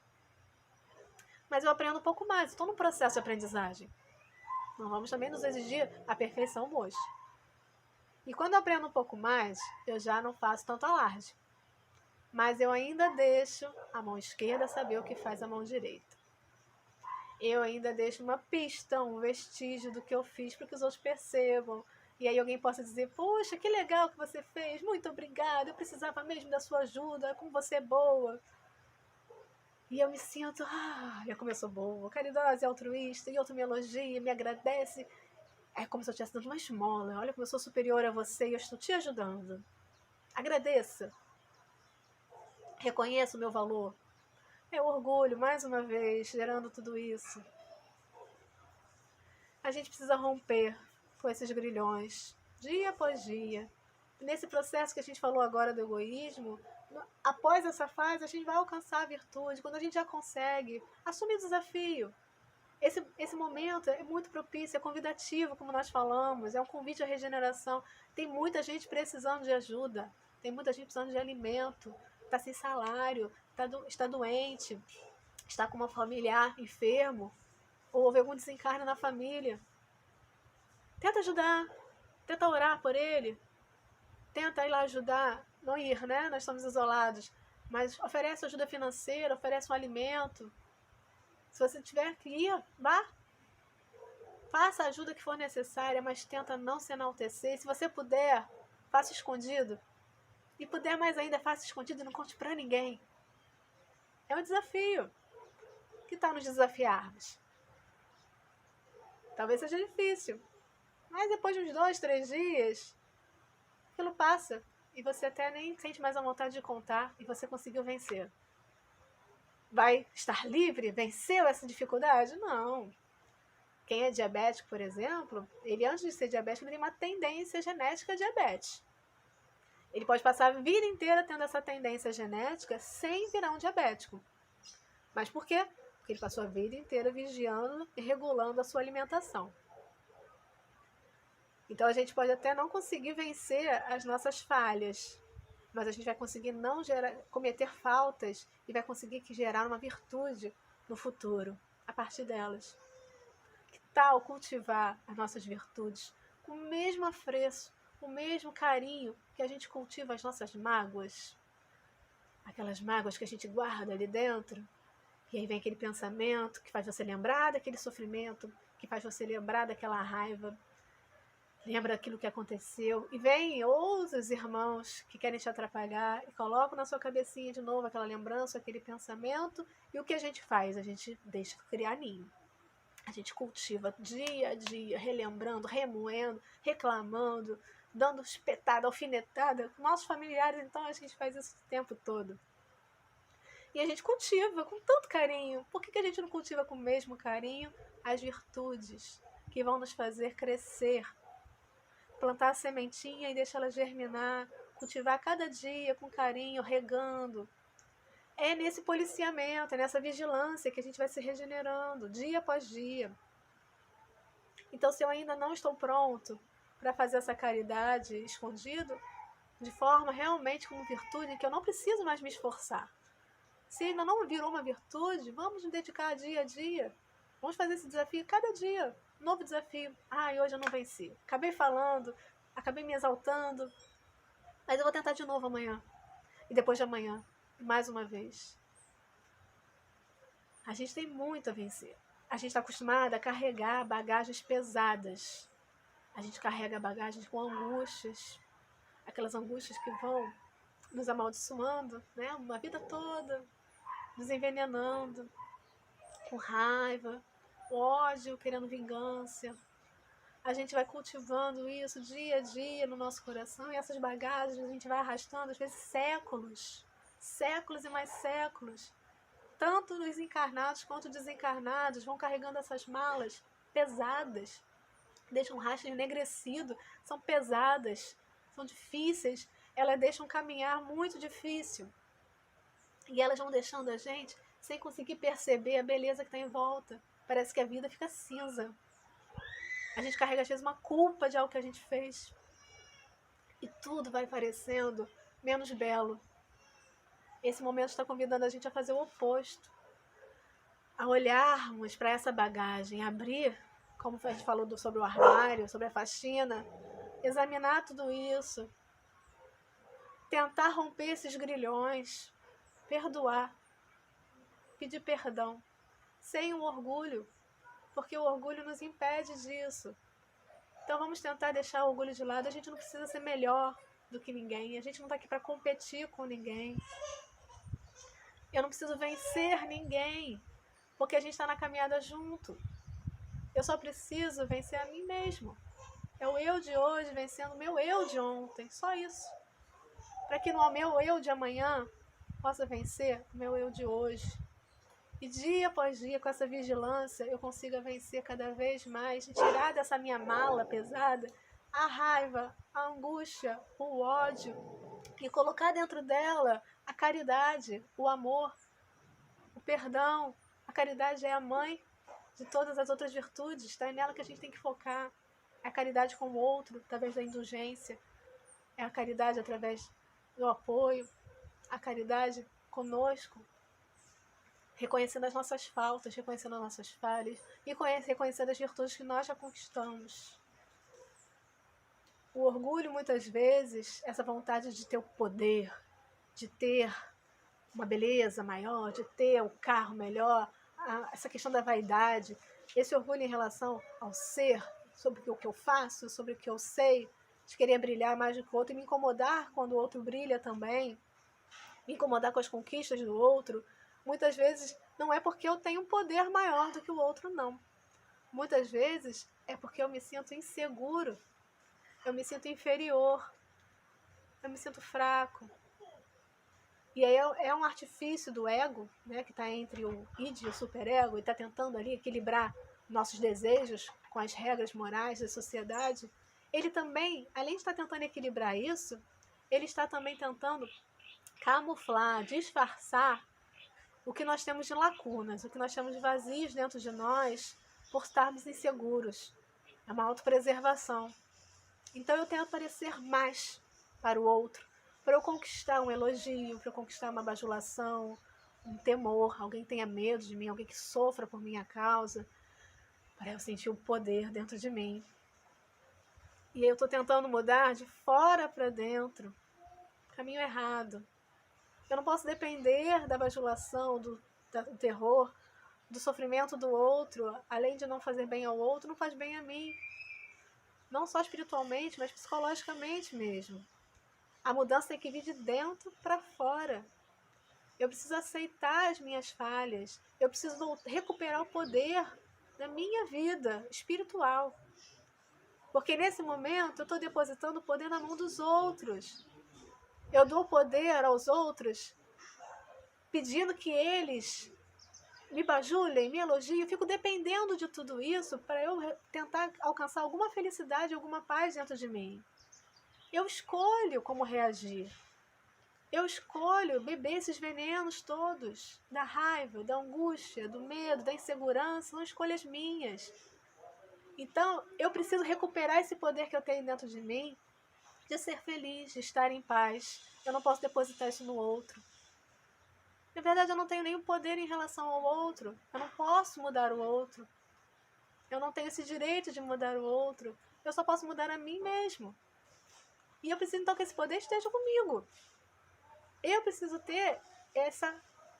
Mas eu aprendo um pouco mais, estou num processo de aprendizagem. Não vamos também nos exigir a perfeição hoje. E quando eu aprendo um pouco mais, eu já não faço tanto alarde. Mas eu ainda deixo a mão esquerda saber o que faz a mão direita. Eu ainda deixo uma pista, um vestígio do que eu fiz para que os outros percebam. E aí alguém possa dizer, poxa, que legal que você fez, muito obrigada, eu precisava mesmo da sua ajuda, como você é boa. E eu me sinto, como eu sou boa, caridosa e altruísta, e outro me elogia, me agradece. É como se eu estivesse dando uma esmola. Olha como eu sou superior a você e eu estou te ajudando. Agradeça. Reconheça o meu valor. É o orgulho, mais uma vez, gerando tudo isso. A gente precisa romper com esses grilhões, dia após dia. Nesse processo que a gente falou agora do egoísmo, após essa fase, a gente vai alcançar a virtude. Quando a gente já consegue, assume o desafio. Esse momento é muito propício, é convidativo, como nós falamos, é um convite à regeneração. Tem muita gente precisando de ajuda, tem muita gente precisando de alimento, está sem salário, está doente, está com um familiar enfermo, ou houve algum desencarne na família. Tenta ajudar, tenta orar por ele, tenta ir lá ajudar, não ir, né? Nós estamos isolados, mas oferece ajuda financeira, oferece um alimento. Se você tiver que ir, vá. Faça a ajuda que for necessária, mas tenta não se enaltecer. Se você puder, faça escondido. E puder mais ainda, faça escondido e não conte pra ninguém. É um desafio. Que tal nos desafiarmos? Talvez seja difícil, mas depois de uns 2, 3 dias, aquilo passa. E você até nem sente mais a vontade de contar e você conseguiu vencer. Vai estar livre? Venceu essa dificuldade? Não. Quem é diabético, por exemplo, ele antes de ser diabético, ele tem uma tendência genética a diabetes. Ele pode passar a vida inteira tendo essa tendência genética sem virar um diabético. Mas por quê? Porque ele passou a vida inteira vigiando e regulando a sua alimentação. Então a gente pode até não conseguir vencer as nossas falhas, mas a gente vai conseguir não cometer faltas e vai conseguir gerar uma virtude no futuro, a partir delas. Que tal cultivar as nossas virtudes com o mesmo apreço, o mesmo carinho que a gente cultiva as nossas mágoas? Aquelas mágoas que a gente guarda ali dentro, e aí vem aquele pensamento que faz você lembrar daquele sofrimento, que faz você lembrar daquela raiva, lembra daquilo que aconteceu, e vem outros irmãos que querem te atrapalhar e colocam na sua cabecinha de novo aquela lembrança, aquele pensamento, e o que a gente faz? A gente deixa criar ninho. A gente cultiva dia a dia, relembrando, remoendo, reclamando, dando espetada, alfinetada. Com nossos familiares, então, a gente faz isso o tempo todo. E a gente cultiva com tanto carinho. Por que a gente não cultiva com o mesmo carinho as virtudes que vão nos fazer crescer? Plantar a sementinha e deixar ela germinar, cultivar cada dia com carinho, regando. É nesse policiamento, é nessa vigilância que a gente vai se regenerando, dia após dia. Então, se eu ainda não estou pronto para fazer essa caridade escondido, de forma realmente como virtude, que eu não preciso mais me esforçar. Se ainda não virou uma virtude, vamos nos dedicar dia a dia. Vamos fazer esse desafio cada dia. Novo desafio. Hoje eu não venci. Acabei falando, acabei me exaltando, mas eu vou tentar de novo amanhã. E depois de amanhã, mais uma vez. A gente tem muito a vencer. A gente está acostumada a carregar bagagens pesadas. A gente carrega bagagens com angústias. Aquelas angústias que vão nos amaldiçoando, né? Uma vida toda, nos envenenando, com raiva, ódio, querendo vingança. A gente vai cultivando isso dia a dia no nosso coração e essas bagagens a gente vai arrastando, às vezes, séculos e mais séculos. Tanto os encarnados quanto os desencarnados vão carregando essas malas pesadas, deixam um rastro enegrecido, são pesadas, são difíceis, elas deixam caminhar muito difícil. E elas vão deixando a gente sem conseguir perceber a beleza que está em volta. Parece que a vida fica cinza. A gente carrega às vezes uma culpa de algo que a gente fez. E tudo vai parecendo menos belo. Esse momento está convidando a gente a fazer o oposto. A olharmos para essa bagagem, abrir, como a gente falou sobre o armário, sobre a faxina, examinar tudo isso, tentar romper esses grilhões, perdoar, pedir perdão, sem o orgulho, porque o orgulho nos impede disso. Então vamos tentar deixar o orgulho de lado. A gente não precisa ser melhor do que ninguém, a gente não está aqui para competir com ninguém. Eu não preciso vencer ninguém, porque a gente está na caminhada junto. Eu só preciso vencer a mim mesmo. É o eu de hoje vencendo o meu eu de ontem. Só isso. Para que no meu eu de amanhã possa vencer o meu eu de hoje. E dia após dia, com essa vigilância, eu consiga vencer cada vez mais e tirar dessa minha mala pesada a raiva, a angústia, o ódio e colocar dentro dela a caridade, o amor, o perdão. A caridade é a mãe de todas as outras virtudes, está nela que a gente tem que focar. É a caridade com o outro, através da indulgência. É a caridade através do apoio. A caridade conosco, reconhecendo as nossas faltas, reconhecendo as nossas falhas e reconhecendo as virtudes que nós já conquistamos. O orgulho, muitas vezes, essa vontade de ter o poder, de ter uma beleza maior, de ter o carro melhor, essa questão da vaidade, esse orgulho em relação ao ser, sobre o que eu faço, sobre o que eu sei, de querer brilhar mais do que o outro e me incomodar quando o outro brilha também, me incomodar com as conquistas do outro, muitas vezes não é porque eu tenho um poder maior do que o outro, não. Muitas vezes é porque eu me sinto inseguro, eu me sinto inferior, eu me sinto fraco. E aí é um artifício do ego, né, que está entre o id e o superego, e está tentando ali equilibrar nossos desejos com as regras morais da sociedade. Ele também, além de estar tentando equilibrar isso, ele está também tentando camuflar, disfarçar o que nós temos de lacunas, o que nós temos de vazios dentro de nós por estarmos inseguros. É uma autopreservação. Então eu tento parecer mais para o outro, para eu conquistar um elogio, para eu conquistar uma bajulação, um temor, alguém tenha medo de mim, alguém que sofra por minha causa, para eu sentir o poder dentro de mim. E eu estou tentando mudar de fora para dentro. Caminho errado. Eu não posso depender da bajulação, do terror, do sofrimento do outro. Além de não fazer bem ao outro, não faz bem a mim. Não só espiritualmente, mas psicologicamente mesmo. A mudança tem que vir de dentro para fora. Eu preciso aceitar as minhas falhas. Eu preciso recuperar o poder da minha vida espiritual. Porque nesse momento eu estou depositando o poder na mão dos outros. Eu dou poder aos outros, pedindo que eles me bajulem, me elogiem. Eu fico dependendo de tudo isso para eu tentar alcançar alguma felicidade, alguma paz dentro de mim. Eu escolho como reagir. Eu escolho beber esses venenos todos, da raiva, da angústia, do medo, da insegurança, são escolhas minhas. Então, eu preciso recuperar esse poder que eu tenho dentro de mim, de ser feliz, de estar em paz. Eu não posso depositar isso no outro. Na verdade, eu não tenho nenhum poder em relação ao outro. Eu não posso mudar o outro. Eu não tenho esse direito de mudar o outro. Eu só posso mudar a mim mesmo. E eu preciso, então, que esse poder esteja comigo. Eu preciso ter essa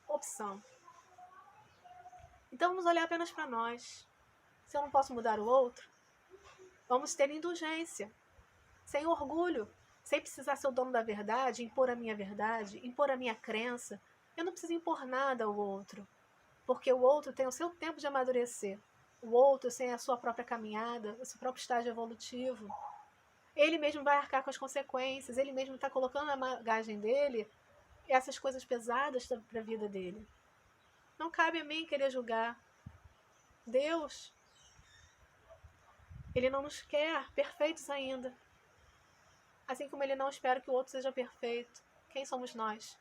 opção. Então, vamos olhar apenas para nós. Se eu não posso mudar o outro, vamos ter indulgência, sem orgulho, sem precisar ser o dono da verdade, impor a minha verdade, impor a minha crença. Eu não preciso impor nada ao outro, porque o outro tem o seu tempo de amadurecer. O outro tem a sua própria caminhada, o seu próprio estágio evolutivo. Ele mesmo vai arcar com as consequências, ele mesmo está colocando na bagagem dele essas coisas pesadas para a vida dele. Não cabe a mim querer julgar. Deus, Ele não nos quer perfeitos ainda. Assim como Ele não espera que o outro seja perfeito. Quem somos nós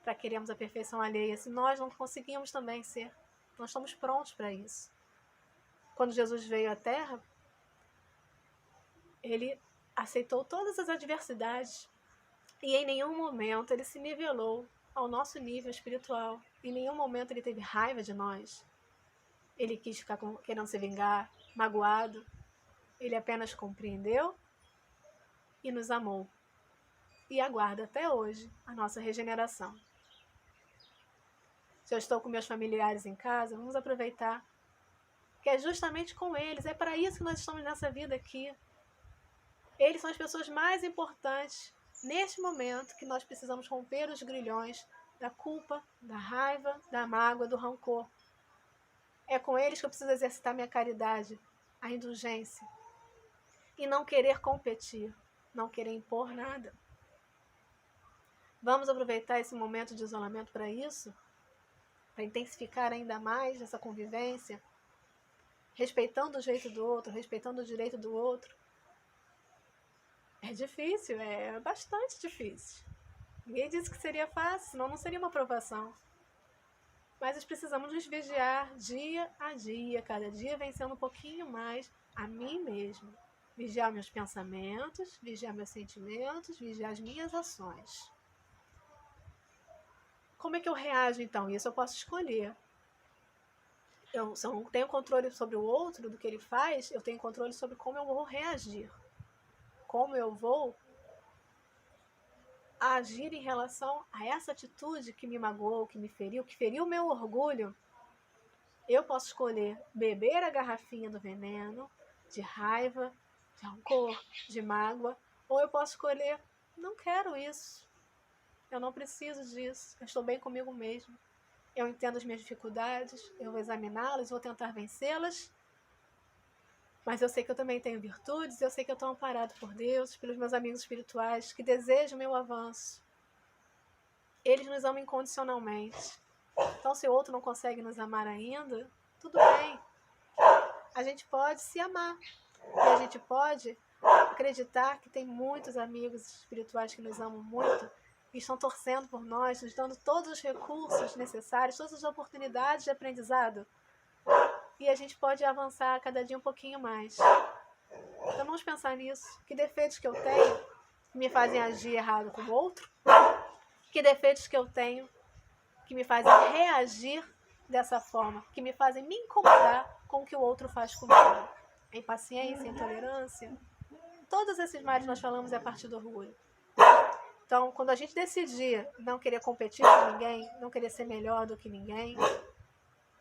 para querermos a perfeição alheia, se nós não conseguimos também ser? Nós estamos prontos para isso. Quando Jesus veio à Terra, Ele aceitou todas as adversidades e em nenhum momento Ele se nivelou ao nosso nível espiritual. Em nenhum momento Ele teve raiva de nós. Ele quis ficar querendo se vingar, magoado. Ele apenas compreendeu e nos amou. E aguarda até hoje a nossa regeneração. Se eu estou com meus familiares em casa, vamos aproveitar que é justamente com eles. É para isso que nós estamos nessa vida aqui. Eles são as pessoas mais importantes neste momento que nós precisamos romper os grilhões da culpa, da raiva, da mágoa, do rancor. É com eles que eu preciso exercitar minha caridade, a indulgência. E não querer competir, não querer impor nada. Vamos aproveitar esse momento de isolamento para isso? Para intensificar ainda mais essa convivência? Respeitando o jeito do outro, respeitando o direito do outro. É difícil, é bastante difícil. Ninguém disse que seria fácil, senão não seria uma aprovação. Mas nós precisamos nos vigiar dia a dia, cada dia vencendo um pouquinho mais a mim mesmo. Vigiar meus pensamentos, vigiar meus sentimentos, vigiar as minhas ações. Como é que eu reajo então? Isso eu posso escolher. Se eu não tenho controle sobre o outro, do que ele faz, eu tenho controle sobre como eu vou reagir. Como eu vou agir em relação a essa atitude que me magoou, que me feriu, que feriu o meu orgulho. Eu posso escolher beber a garrafinha do veneno, de raiva, de rancor, de mágoa, ou eu posso escolher, não quero isso, eu não preciso disso, eu estou bem comigo mesmo. Eu entendo as minhas dificuldades, eu vou examiná-las, vou tentar vencê-las, mas eu sei que eu também tenho virtudes, eu sei que eu estou amparado por Deus, pelos meus amigos espirituais, que desejam o meu avanço. Eles nos amam incondicionalmente. Então, se o outro não consegue nos amar ainda, tudo bem. A gente pode se amar. E a gente pode acreditar que tem muitos amigos espirituais que nos amam muito e estão torcendo por nós, nos dando todos os recursos necessários, todas as oportunidades de aprendizado. E a gente pode avançar cada dia um pouquinho mais. Então vamos pensar nisso. Que defeitos que eu tenho que me fazem agir errado com o outro? Que defeitos que eu tenho que me fazem reagir dessa forma? Que me fazem me incomodar com o que o outro faz comigo? A impaciência, a intolerância. Todos esses males nós falamos é a partir do orgulho. Então, quando a gente decidir não querer competir com ninguém, não querer ser melhor do que ninguém,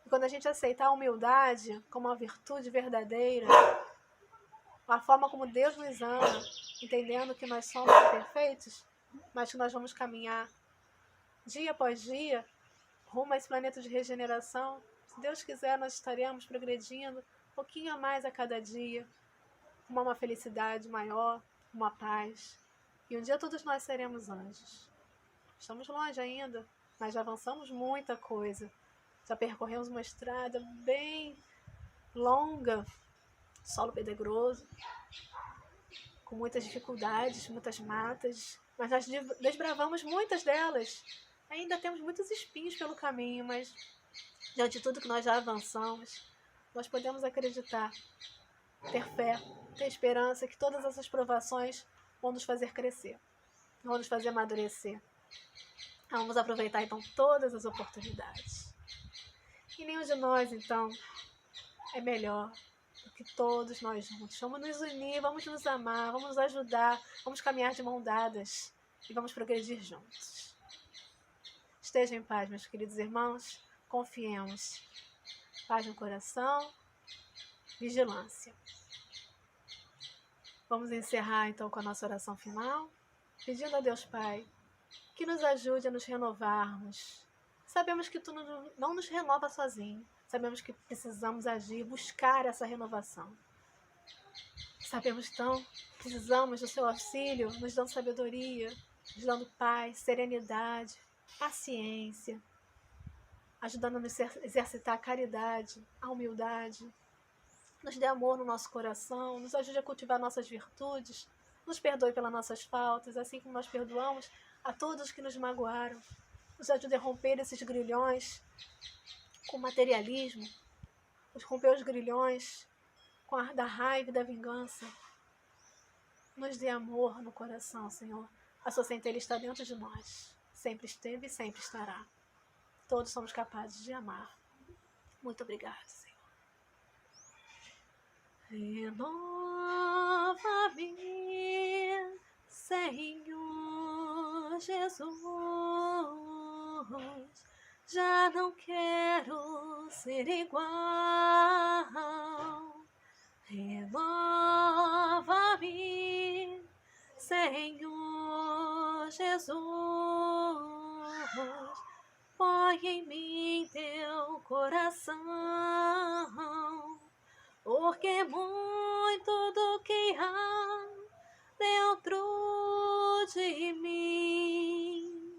e quando a gente aceitar a humildade como uma virtude verdadeira, a forma como Deus nos ama, entendendo que nós somos imperfeitos, mas que nós vamos caminhar dia após dia rumo a esse planeta de regeneração. Se Deus quiser, nós estaremos progredindo um pouquinho a mais a cada dia, com uma felicidade maior, uma paz. E um dia todos nós seremos anjos. Estamos longe ainda, mas já avançamos muita coisa. Já percorremos uma estrada bem longa, solo pedregoso, com muitas dificuldades, muitas matas, mas nós desbravamos muitas delas. Ainda temos muitos espinhos pelo caminho, mas diante de tudo que nós já avançamos, nós podemos acreditar, ter fé, ter esperança que todas essas provações vão nos fazer crescer, vão nos fazer amadurecer. Vamos aproveitar então todas as oportunidades. E nenhum de nós então é melhor do que todos nós juntos. Vamos nos unir, vamos nos amar, vamos nos ajudar, vamos caminhar de mão dadas e vamos progredir juntos. Estejam em paz, meus queridos irmãos, confiemos. Paz no coração, vigilância. Vamos encerrar então com a nossa oração final, pedindo a Deus Pai que nos ajude a nos renovarmos. Sabemos que tu não nos renova sozinho. Sabemos que precisamos agir, buscar essa renovação. Sabemos então que precisamos do seu auxílio, nos dando sabedoria, nos dando paz, serenidade, paciência, ajudando a nos exercitar a caridade, a humildade. Nos dê amor no nosso coração, nos ajude a cultivar nossas virtudes, nos perdoe pelas nossas faltas, assim como nós perdoamos a todos que nos magoaram. Nos ajude a romper esses grilhões com o materialismo, nos romper os grilhões da raiva e da vingança. Nos dê amor no coração, Senhor. A sua centelha está dentro de nós. Sempre esteve e sempre estará. Todos somos capazes de amar. Muito obrigada, Senhor. Renova-me, Senhor Jesus. Já não quero ser igual. Renova-me, Senhor Jesus. põe em mim teu coração, porque muito do que há dentro de mim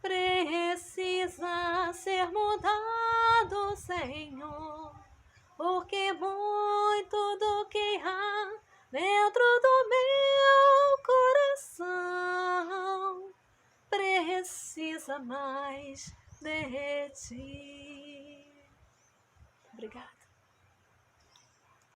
precisa ser mudado, Senhor, porque muito do que há dentro do meu coração precisa mais de ti. Obrigada.